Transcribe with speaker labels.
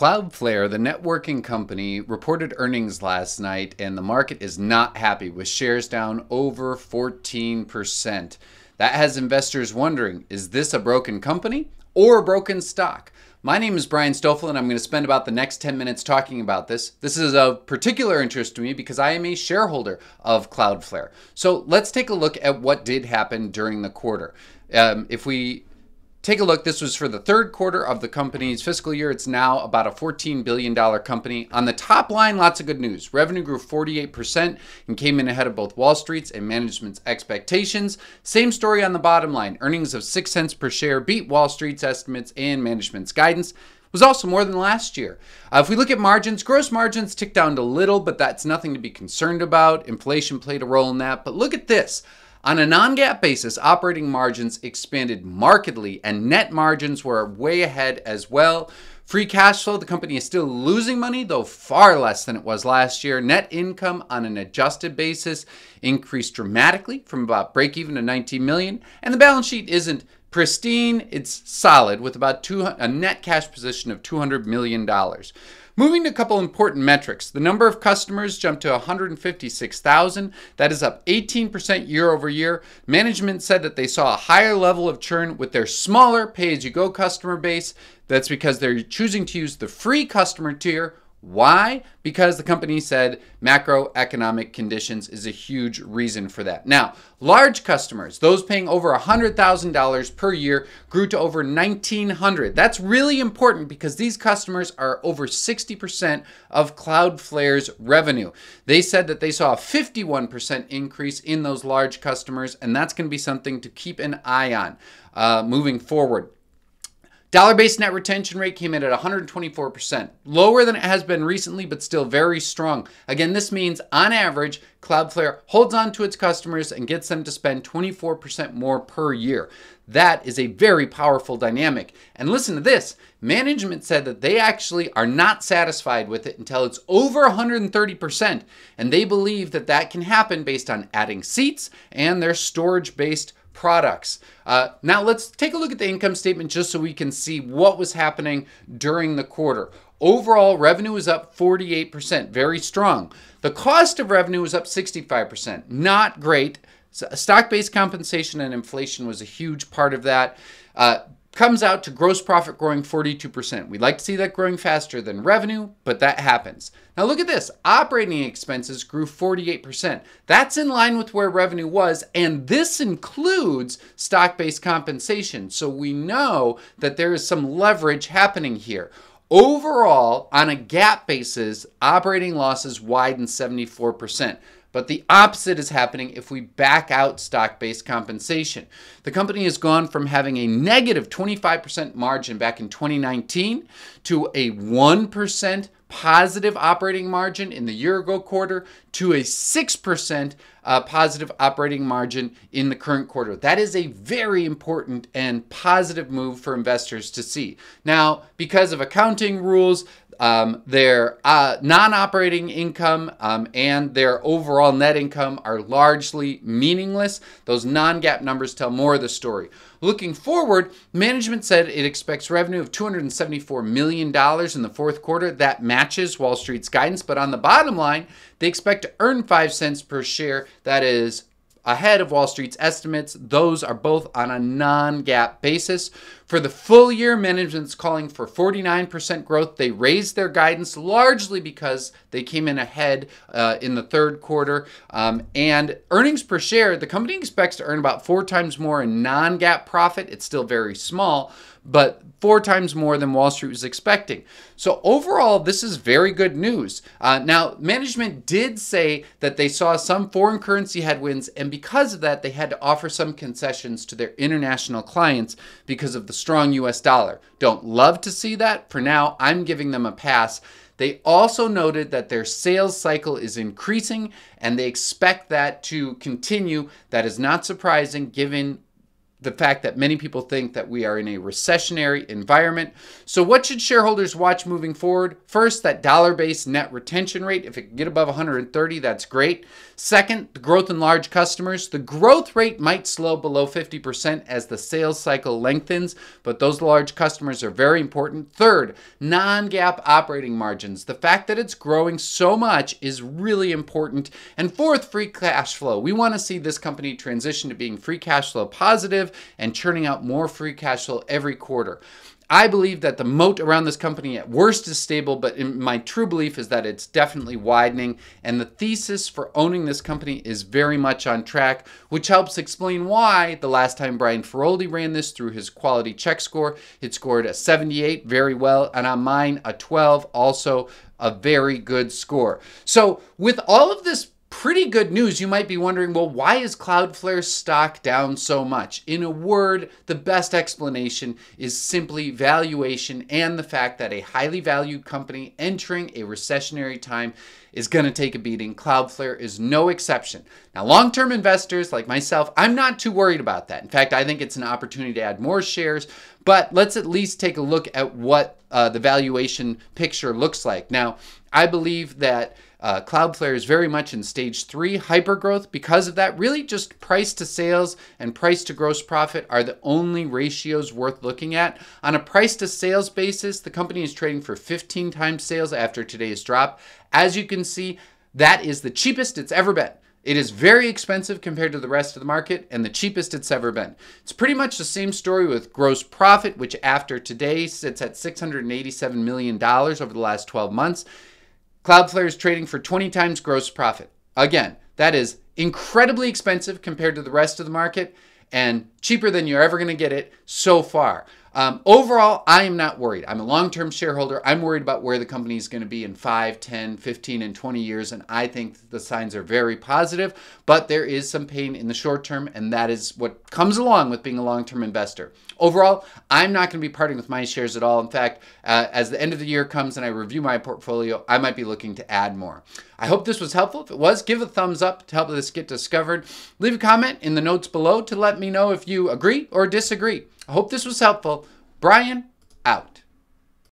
Speaker 1: Cloudflare, the networking company, reported earnings last night, and the market is not happy with shares down over 14%. That has investors wondering, is this a broken company or a broken stock? My name is Brian Stoffel, and I'm going to spend about the next 10 minutes talking about this. This is of particular interest to me because I am a shareholder of Cloudflare. So let's take a look at what did happen during the quarter. If we take a look, this was for the third quarter of the company's fiscal year. It's now about a $14 billion company. On the top line, lots of good news. Revenue grew 48% and came in ahead of both Wall Street's and management's expectations. Same story on the bottom line. Earnings of 6 cents per share beat Wall Street's estimates and management's guidance. Was also more than last year. If we look at margins, gross margins ticked down a little, but that's nothing to be concerned about. Inflation played a role in that. But look at this. On a non-GAAP basis, operating margins expanded markedly and net margins were way ahead as well. Free cash flow, the company is still losing money, though far less than it was last year. Net income on an adjusted basis increased dramatically from about break-even to $19 million. And the balance sheet isn't pristine, it's solid with about a net cash position of $200 million. Moving to a couple important metrics. The number of customers jumped to 156,000. That is up 18% year over year. Management said that they saw a higher level of churn with their smaller pay-as-you-go customer base. That's because they're choosing to use the free customer tier. Why? Because the company said macroeconomic conditions is a huge reason for that. Now, large customers, those paying over $100,000 per year, grew to over 1,900. That's really important because these customers are over 60% of Cloudflare's revenue. They said that they saw a 51% increase in those large customers, and that's going to be something to keep an eye on moving forward. Dollar-based net retention rate came in at 124%, lower than it has been recently, but still very strong. Again, this means on average, Cloudflare holds on to its customers and gets them to spend 24% more per year. That is a very powerful dynamic. And listen to this, management said that they actually are not satisfied with it until it's over 130%. And they believe that that can happen based on adding seats and their storage-based products. Now let's take a look at the income statement just so we can see what was happening during the quarter. Overall revenue was up 48%, very strong. The cost of revenue was up 65%, not great. Stock-based compensation and inflation was a huge part of that. Comes out to gross profit growing 42%. We'd like to see that growing faster than revenue, but that happens. Now look at this. Operating expenses grew 48%. That's in line with where revenue was, and this includes stock-based compensation. So we know that there is some leverage happening here. Overall, on a GAAP basis, operating losses widened 74%. But the opposite is happening if we back out stock-based compensation. The company has gone from having a negative 25% margin back in 2019 to a 1% positive operating margin in the year-ago quarter to a 6% positive operating margin in the current quarter. That is a very important and positive move for investors to see. Now, because of accounting rules, their non-operating income and their overall net income are largely meaningless. Those non-GAAP numbers tell more of the story. Looking forward, management said it expects revenue of $274 million in the fourth quarter. That matches Wall Street's guidance, but on the bottom line, they expect to earn 5 cents per share. That is ahead of Wall Street's estimates. Those are both on a non-GAAP basis. For the full year, management's calling for 49% growth. They raised their guidance largely because they came in ahead in the third quarter. And earnings per share, the company expects to earn about 4 times more in non-GAAP profit. It's still very small, but 4 times more than Wall Street was expecting. So overall, this is very good news. Now, management did say that they saw some foreign currency headwinds, and because of that, they had to offer some concessions to their international clients because of the strong US dollar. Don't love to see that. For now, I'm giving them a pass. They also noted that their sales cycle is increasing, and they expect that to continue. That is not surprising given the fact that many people think that we are in a recessionary environment. So what should shareholders watch moving forward? First, that dollar-based net retention rate. If it can get above 130, that's great. Second, the growth in large customers. The growth rate might slow below 50% as the sales cycle lengthens, but those large customers are very important. Third, non-GAAP operating margins. The fact that it's growing so much is really important. And fourth, free cash flow. We want to see this company transition to being free cash flow positive and churning out more free cash flow every quarter. I believe that the moat around this company at worst is stable, but my true belief is that it's definitely widening, and the thesis for owning this company is very much on track, which helps explain why the last time Brian Feroldi ran this through his quality check score, it scored a 78, very well, and on mine a 12, also a very good score. So with all of this pretty good news, you might be wondering, well, why is Cloudflare's stock down so much? In a word, the best explanation is simply valuation and the fact that a highly valued company entering a recessionary time is going to take a beating. Cloudflare is no exception. Now, long-term investors like myself, I'm not too worried about that. In fact, I think it's an opportunity to add more shares, but let's at least take a look at what the valuation picture looks like. Now, I believe that Cloudflare is very much in stage 3 hypergrowth. Because of that, really just price to sales and price to gross profit are the only ratios worth looking at. On a price to sales basis, the company is trading for 15 times sales after today's drop. As you can see, that is the cheapest it's ever been. It is very expensive compared to the rest of the market and the cheapest it's ever been. It's pretty much the same story with gross profit, which after today sits at $687 million over the last 12 months. Cloudflare is trading for 20 times gross profit. Again, that is incredibly expensive compared to the rest of the market and cheaper than you're ever going to get it so far. Overall, I am not worried. I'm a long-term shareholder. I'm worried about where the company is going to be in 5, 10, 15, and 20 years, and I think the signs are very positive, but there is some pain in the short term, and that is what comes along with being a long-term investor. Overall, I'm not going to be parting with my shares at all. In fact, as the end of the year comes and I review my portfolio, I might be looking to add more. I hope this was helpful. If it was, give a thumbs up to help this get discovered. Leave a comment in the notes below to let me know if you agree or disagree. I hope this was helpful. Brian, out.